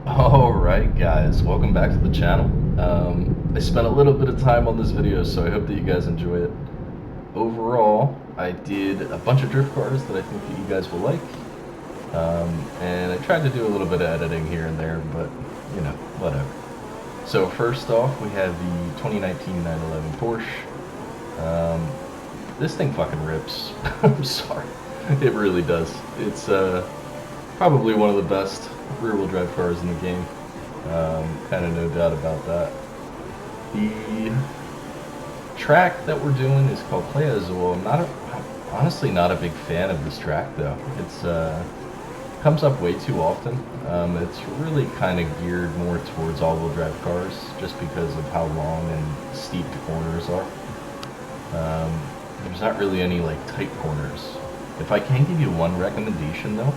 Alright guys, welcome back to the channel. I spent a little bit of time on this video, so I hope that you guys enjoy it. Overall, I did a bunch of drift cars that I think that you guys will like. And I tried to do a little bit of editing here and there, but, you know, whatever. So first off, we have the 2019 911 Porsche. This thing fucking rips. I'm sorry. It really does. It's probably one of the best rear-wheel drive cars in the game. Kind of no doubt about that. The track that we're doing is called Play Azul. I'm honestly not a big fan of this track though. It's comes up way too often. It's really kind of geared more towards all-wheel drive cars, just because of how long and steep the corners are. There's not really any like tight corners. If I can give you one recommendation though,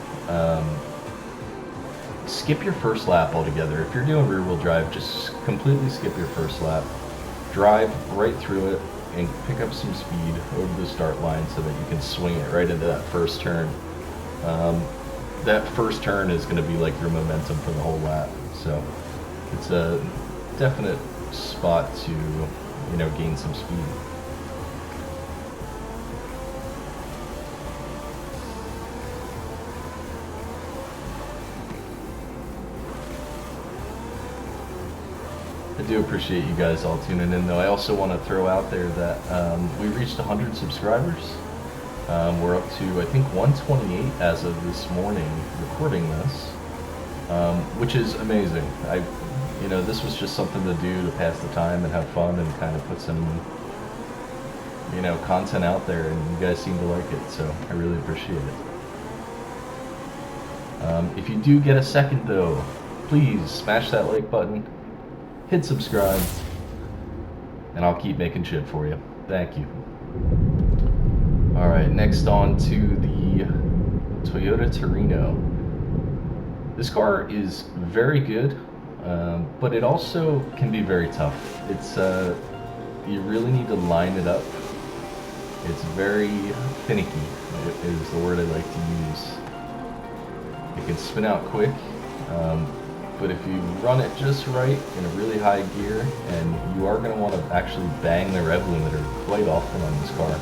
skip your first lap altogether. If you're doing rear-wheel drive, just completely skip your first lap. Drive right through it and pick up some speed over the start line so that you can swing it right into that first turn. That first turn is going to be like your momentum for the whole lap. So it's a definite spot to, you know, gain some speed. I do appreciate you guys all tuning in, though. I also want to throw out there that we reached 100 subscribers. We're up to, I think, 128 as of this morning, recording this, which is amazing. You know, this was just something to do to pass the time and have fun and kind of put some, you know, content out there, and you guys seem to like it, so I really appreciate it. If you do get a second, though, please smash that like button. Hit subscribe, and I'll keep making shit for you. Thank you. Alright, next on to the Toyota Torino. This car is very good, but it also can be very tough. It's, you really need to line it up. It's very finicky, is the word I like to use. It can spin out quick. But if you run it just right in a really high gear, and you are going to want to actually bang the rev limiter quite often on this car.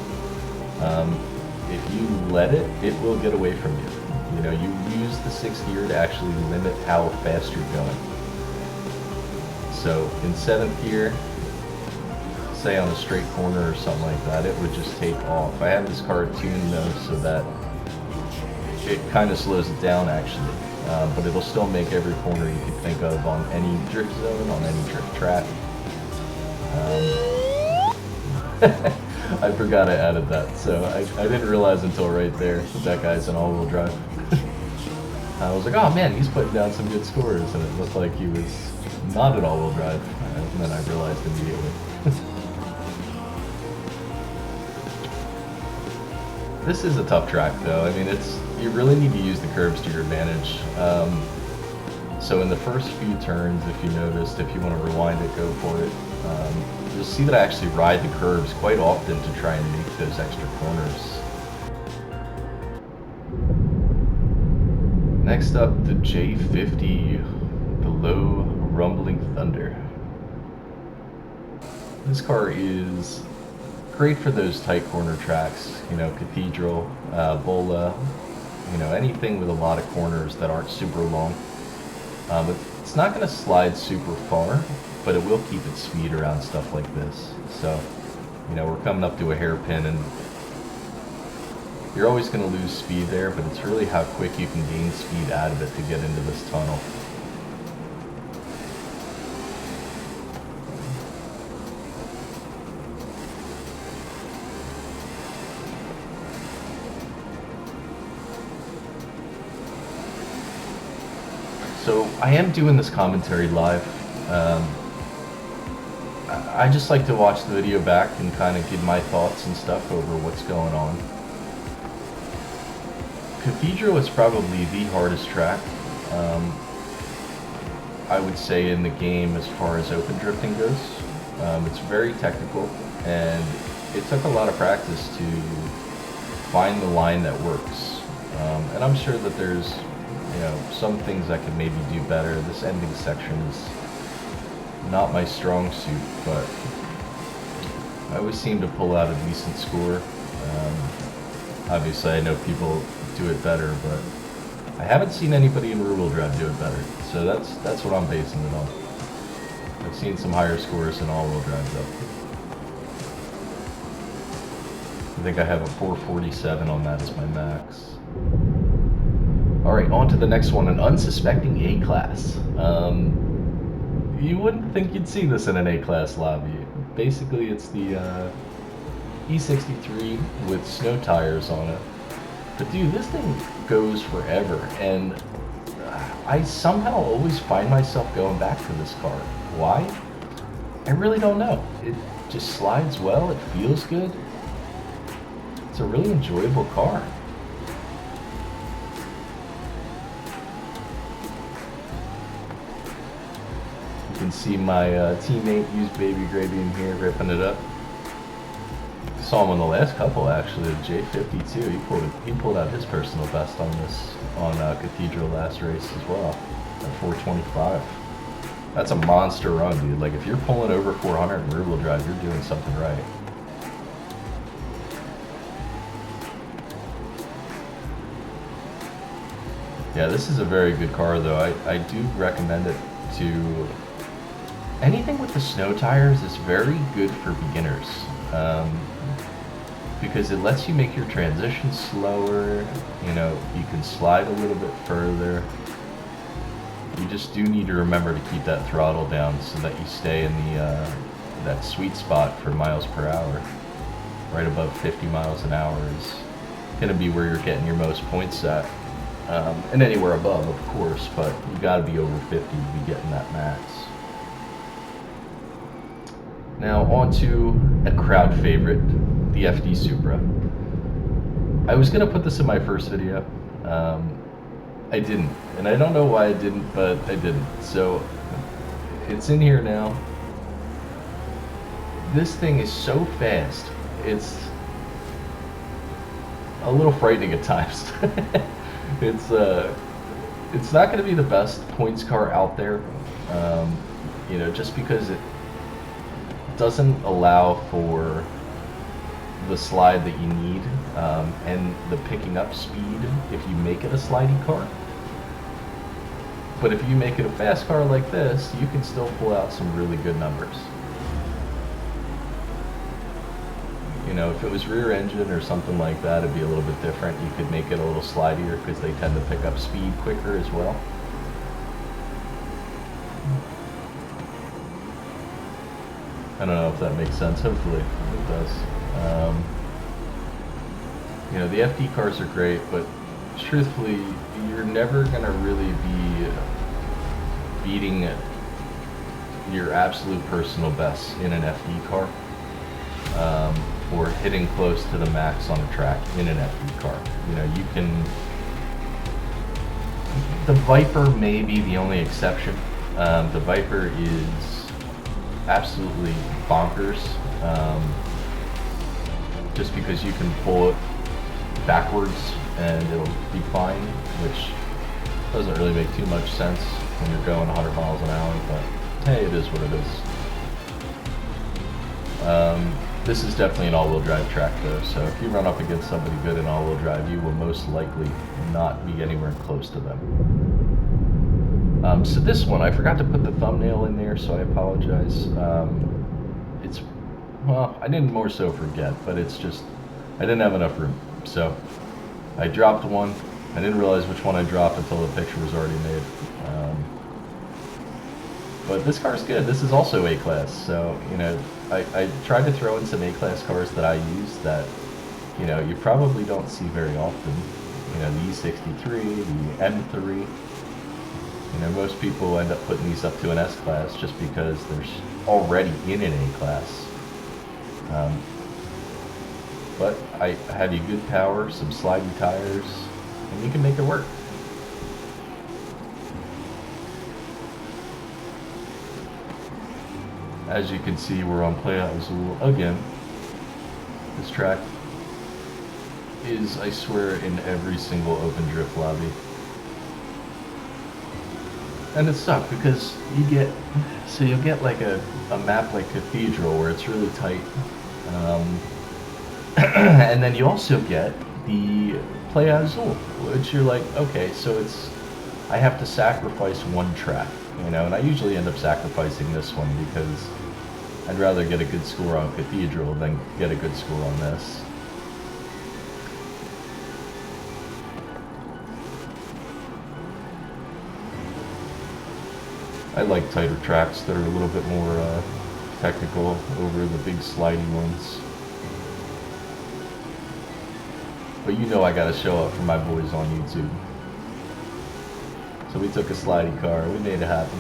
If you let it, it will get away from you. You know, you use the 6th gear to actually limit how fast you're going. So in 7th gear, say on a straight corner or something like that, it would just take off. I have this car tuned though so that it kind of slows it down actually. But it'll still make every corner you can think of on any drift zone, on any drift track. I forgot I added that, so I didn't realize until right there that guy's an all-wheel drive. I was like, oh man, he's putting down some good scores, and it looked like he was not an all-wheel drive, and then I realized immediately. This is a tough track though. I mean, you really need to use the curbs to your advantage. So in the first few turns, if you noticed, if you want to rewind it, go for it. You'll see that I actually ride the curbs quite often to try and make those extra corners. Next up, the J50, the low rumbling Thunder. This car is great for those tight corner tracks, you know, Cathedral, Bola, you know, anything with a lot of corners that aren't super long. It's not going to slide super far, but it will keep its speed around stuff like this. So, you know, we're coming up to a hairpin, and you're always going to lose speed there, but it's really how quick you can gain speed out of it to get into this tunnel. So I am doing this commentary live. I just like to watch the video back and kind of give my thoughts and stuff over what's going on. Cathedral is probably the hardest track, I would say, in the game as far as open drifting goes. It's very technical, and it took a lot of practice to find the line that works. And I'm sure that there's, you know, some things I could maybe do better. This ending section is not my strong suit, but I always seem to pull out a decent score. Obviously, I know people do it better, but I haven't seen anybody in rear-wheel drive do it better. So that's what I'm basing it on. I've seen some higher scores in all-wheel drive, though. I think I have a 447 on that as my max. Alright, on to the next one, an unsuspecting A-Class. You wouldn't think you'd see this in an A-Class lobby. Basically, it's the E63 with snow tires on it. But dude, this thing goes forever, and I somehow always find myself going back to this car. Why? I really don't know. It just slides well, it feels good. It's a really enjoyable car. You can see my teammate, Used Baby Gravy, in here ripping it up. Saw him on the last couple, actually, the J50 too. He pulled out his personal best on this, on Cathedral last race as well, at 425. That's a monster run, dude. Like, if you're pulling over 400 in rear-wheel drive, you're doing something right. Yeah, this is a very good car, though. I do recommend it to... Anything with the snow tires is very good for beginners. Because it lets you make your transition slower, you know, you can slide a little bit further. You just do need to remember to keep that throttle down so that you stay in the that sweet spot for miles per hour. Right above 50 miles an hour is going to be where you're getting your most points at. And anywhere above, of course, but you got to be over 50 to be getting that max. Now on to a crowd favorite, the FD Supra. I was gonna put this in my first video. I didn't, and I don't know why I didn't, but I didn't. So it's in here now. This thing is so fast. It's a little frightening at times. It's not going to be the best points car out there, you know, just because it doesn't allow for the slide that you need and the picking up speed if you make it a slidey car. But if you make it a fast car like this, you can still pull out some really good numbers. You know, if it was rear engine or something like that, it'd be a little bit different. You could make it a little slidier because they tend to pick up speed quicker as well. I don't know if that makes sense. Hopefully it does. You know, the FD cars are great, but truthfully, you're never going to really be beating your absolute personal best in an FD car. Or hitting close to the max on a track in an FD car. You know, you can... The Viper may be the only exception. The Viper is absolutely bonkers. Just because you can pull it backwards and it'll be fine, which doesn't really make too much sense when you're going 100 miles an hour, but hey, it is what it is. This is definitely an all-wheel drive track though, so if you run up against somebody good in all-wheel drive, you will most likely not be anywhere close to them. So this one, I forgot to put the thumbnail in there, so I apologize. It's, well, I didn't more so forget, but it's just, I didn't have enough room. So I dropped one. I didn't realize which one I dropped until the picture was already made. But this car's good. This is also A-Class, so, you know, I tried to throw in some A-Class cars that I use that, you know, you probably don't see very often. You know, the E63, the M3. You know, most people end up putting these up to an S-Class just because they're already in an A-Class. But I have you good power, some slidey tires, and you can make it work. As you can see, we're on Playa Azul again. This track is, I swear, in every single open drift lobby. And it sucked because you'll get like a map like Cathedral where it's really tight. And then you also get the Play Azul, which you're like, okay, so I have to sacrifice one track, and I usually end up sacrificing this one because I'd rather get a good score on Cathedral than get a good score on this. I like tighter tracks that are a little bit more technical over the big sliding ones. But I gotta show up for my boys on YouTube. So we took a sliding car, we made it happen.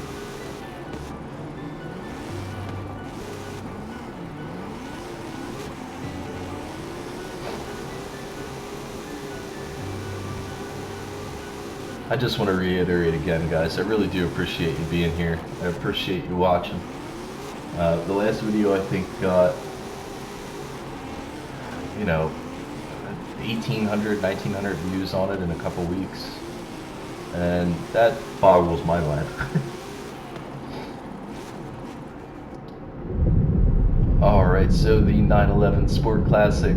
I just want to reiterate again, guys, I really do appreciate you being here. I appreciate you watching. The last video I think got, 1,800, 1,900 views on it in a couple weeks. And that boggles my mind. Alright, so the 911 Sport Classic,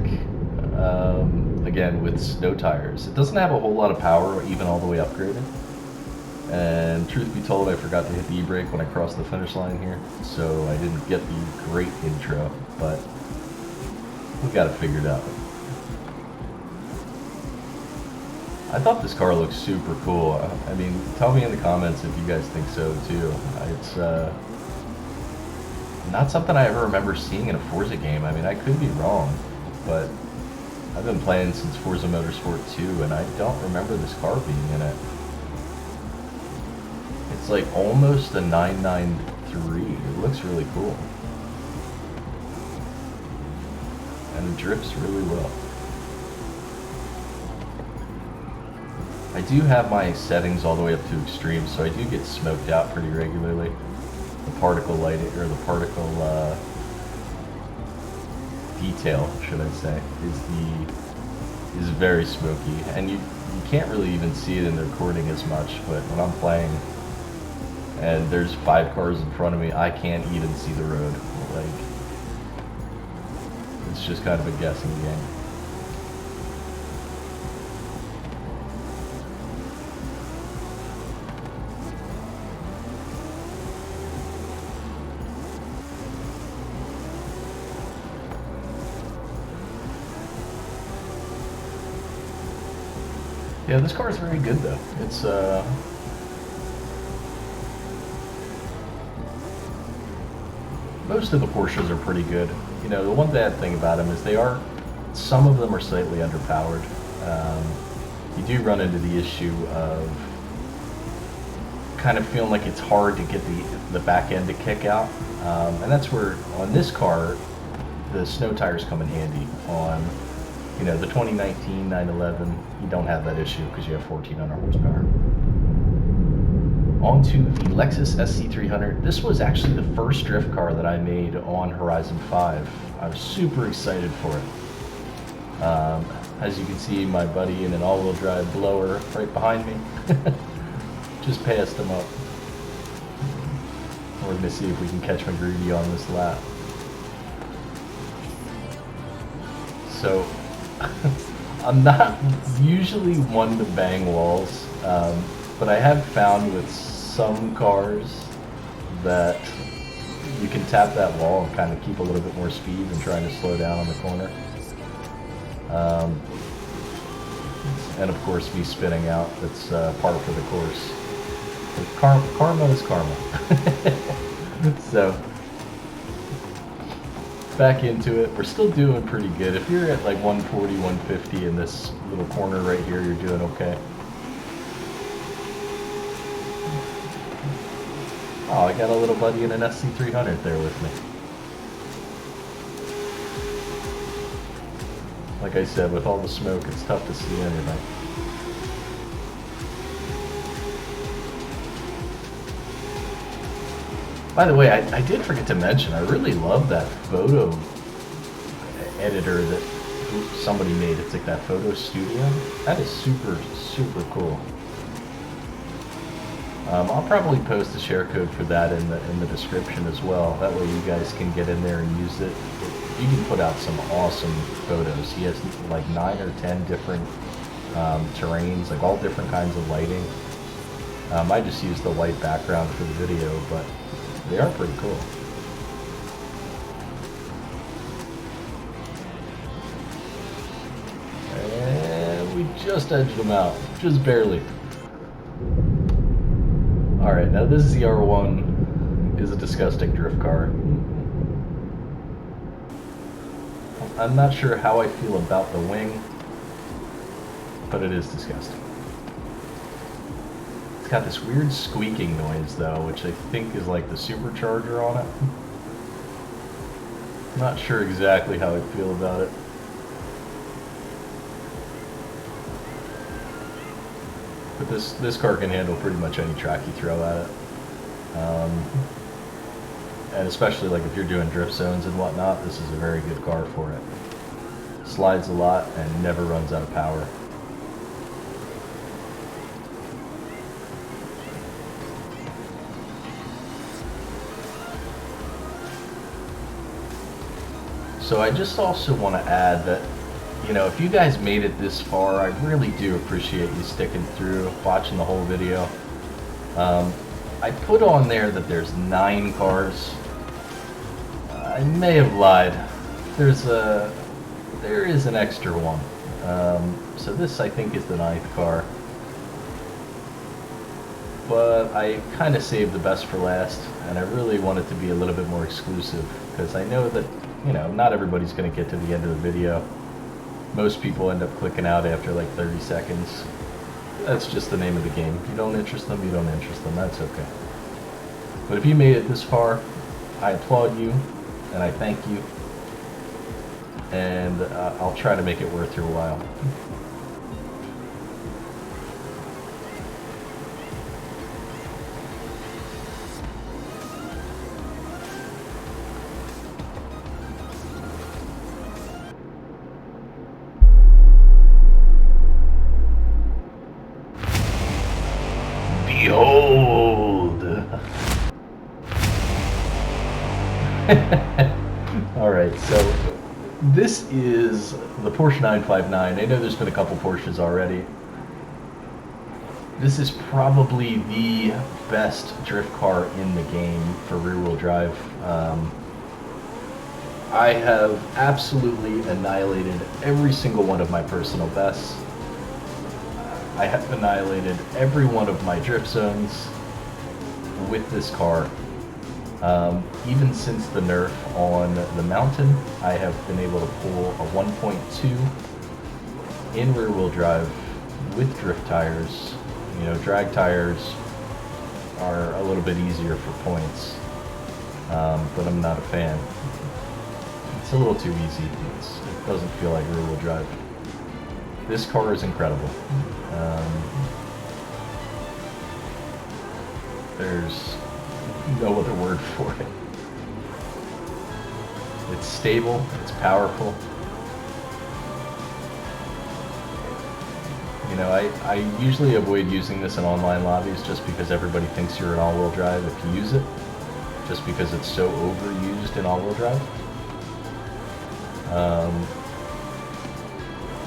again with snow tires. It doesn't have a whole lot of power, even all the way upgraded. And truth be told, I forgot to hit the e-brake when I crossed the finish line here, so I didn't get the great intro, but we got it figured out. I thought this car looked super cool. I mean, tell me in the comments if you guys think so too. It's not something I ever remember seeing in a Forza game. I mean, I could be wrong, but I've been playing since Forza Motorsport 2, and I don't remember this car being in it. It's like almost a 993. It looks really cool. And it drifts really well. I do have my settings all the way up to extreme, so I do get smoked out pretty regularly. The particle lighting, or the particle detail, should I say, is very smoky, and you can't really even see it in the recording as much. But when I'm playing, and there's 5 cars in front of me, I can't even see the road. Like, it's just kind of a guessing game. Yeah, this car is very good though. It's most of the Porsches are pretty good. The one bad thing about them is some of them are slightly underpowered. You do run into the issue of kind of feeling like it's hard to get the back end to kick out. And that's where, on this car, the snow tires come in handy. On the 2019 911, you don't have that issue because you have 1,400 horsepower. Onto the Lexus SC300. This was actually the first drift car that I made on Horizon 5. I was super excited for it. As you can see, my buddy in an all-wheel drive blower right behind me. Just passed him up. We're going to see if we can catch McGreedy on this lap. So, I'm not usually one to bang walls, but I have found with some cars that you can tap that wall and kind of keep a little bit more speed than trying to slow down on the corner. And of course, me spinning out, that's par for the course. Karma is karma. So, back into it. We're still doing pretty good. If you're at like 140, 150 in this little corner right here, you're doing okay. Oh, I got a little buddy in an SC300 there with me. Like I said, with all the smoke, it's tough to see anything. By the way, I did forget to mention, I really love that photo editor that somebody made. It's like that photo studio. That is super, super cool. I'll probably post a share code for that in the description as well. That way you guys can get in there and use it. He can put out some awesome photos. He has like 9 or 10 different terrains, like all different kinds of lighting. I just used the white background for the video, but they are pretty cool. And we just edged them out, just barely. Alright, now this ZR1 is a disgusting drift car. I'm not sure how I feel about the wing, but it is disgusting. It's got this weird squeaking noise though, which I think is like the supercharger on it. I'm not sure exactly how I feel about it. But this car can handle pretty much any track you throw at it. And especially like if you're doing drift zones and whatnot, this is a very good car for it. Slides a lot and never runs out of power. So I just also want to add that, you know, if you guys made it this far, I really do appreciate you sticking through, watching the whole video. I put on there that there's 9 cars. I may have lied. There is an extra one. So this, I think, is the 9th car. But I kind of saved the best for last, and I really want it to be a little bit more exclusive, because I know that, you know, not everybody's going to get to the end of the video. Most people end up clicking out after like 30 seconds. That's just the name of the game. If you don't interest them, you don't interest them. That's okay. But if you made it this far, I applaud you, and I thank you. And I'll try to make it worth your while. Behold! Alright, so this is the Porsche 959. I know there's been a couple Porsches already. This is probably the best drift car in the game for rear-wheel drive. I have absolutely annihilated every single one of my personal bests. I have annihilated every one of my drift zones with this car. Even since the nerf on the mountain, I have been able to pull a 1.2 in rear-wheel drive with drift tires. You know, drag tires are a little bit easier for points, but I'm not a fan. It's a little too easy. It doesn't feel like rear-wheel drive. This car is incredible. There's no other word for it. It's stable, it's powerful. You know, I usually avoid using this in online lobbies just because everybody thinks you're in all-wheel drive if you use it, just because it's so overused in all-wheel drive.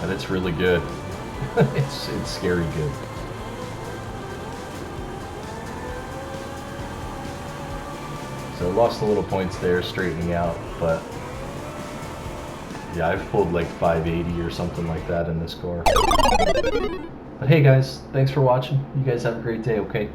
And it's really good. It's scary good. So lost a little points there straightening out, but yeah, I've pulled like 580 or something like that in this car. But hey guys, thanks for watching. You guys have a great day, okay?